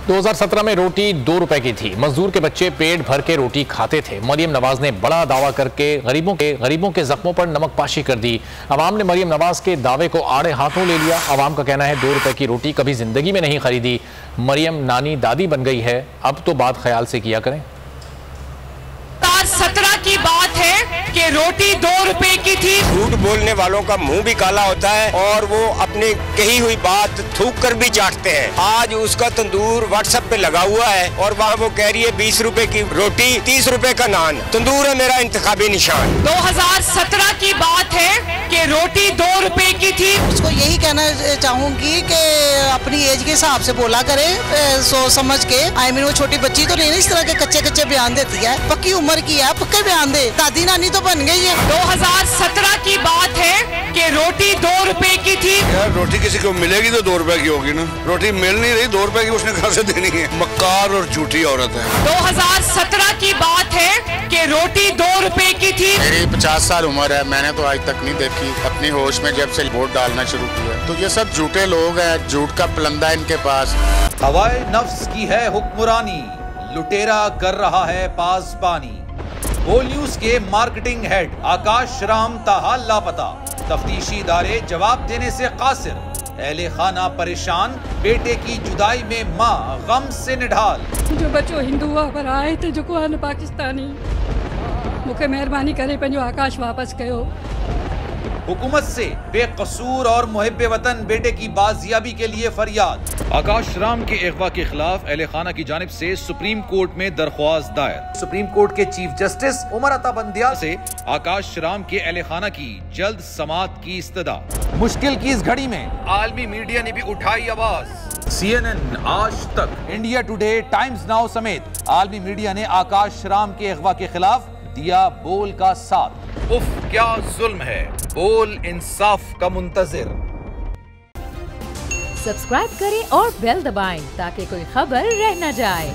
2017 में रोटी 2 रुपए की थी। मजदूर के बच्चे पेट भर के रोटी खाते थे। मरियम नवाज ने बड़ा दावा करके गरीबों के जख्मों पर नमक पाशी कर दी। अवाम ने मरियम नवाज के दावे को आड़े हाथों ले लिया। अवाम का कहना है 2 रुपए की रोटी कभी जिंदगी में नहीं खरीदी। मरियम नानी दादी बन गई है, अब तो बात ख्याल से किया करें। 17 की बात है कि रोटी 2 रुपए की थी। झूठ बोलने वालों का मुंह भी काला होता है और वो अपनी कही हुई बात थूक कर भी चाटते हैं। आज उसका तंदूर व्हाट्सएप पे लगा हुआ है और वहाँ वो कह रही है 20 रुपए की रोटी 30 रुपए का नान। तंदूर है मेरा इंतखाबी निशान। 2017 की बात है कि रोटी 2 रुपए की थी। उसको यही कहना चाहूंगी कि अपनी एज के हिसाब से बोला करे, सोच समझ के। वो छोटी बच्ची तो नहीं, इस तरह के कच्चे बयान देती है। पक्की उम्र की है, पक्के बयान दे। दादी नानी तो बन गई है। 2017 की बात है कि रोटी 2 रुपए की थी। यार रोटी किसी को मिलेगी तो 2 रुपए की होगी ना। रोटी मिल नहीं रही, 2 रुपए की उसने कहाँ से देनी है। मक्कार और झूठी औरत है। 2017 की बात है कि रोटी 2 रुपए की थी। मेरी 50 साल उम्र है, मैंने तो आज तक नहीं देखी। अपनी होश में जब से वोट डालना शुरू किया तो ये सब झूठे लोग हैं, झूठ का पलंदा इनके पास। हवाए नफ्स की है हुक्मरानी, लुटेरा कर रहा है पासबानी। बोल न्यूज के मार्केटिंग हेड आकाश राम ताहा लापता। तफ्तीशी इदारे जवाब देने से कासिर। अहले खाना परेशान, बेटे की जुदाई में माँ गम से निढाल। जो बच्चो हिंदू पर आए थे जो को पाकिस्तानी, मुझे मेहरबानी करे पंहिंजो आकाश वापस कयो। हुकूमत से बेकसूर और मुहिब्बे वतन बेटे की बाजियाबी के लिए फरियाद। आकाश राम के अगवा के खिलाफ अहले खाना की जानिब से सुप्रीम कोर्ट में दरख्वास्त दायर। सुप्रीम कोर्ट के चीफ जस्टिस उमर अता बंदिया से आकाश राम के अहले खाना की जल्द समाअत की इस्तदा। मुश्किल की इस घड़ी में आलमी मीडिया ने भी उठाई आवाज। CNN, आज तक, इंडिया टुडे, टाइम्स नाउ समेत आलमी मीडिया ने आकाश राम के अगवा के खिलाफ दिया बोल का साथ। उफ क्या जुल्म है, बोल इंसाफ का मुंतजिर। सब्सक्राइब करें और बेल दबाएं ताकि कोई खबर रह न जाए।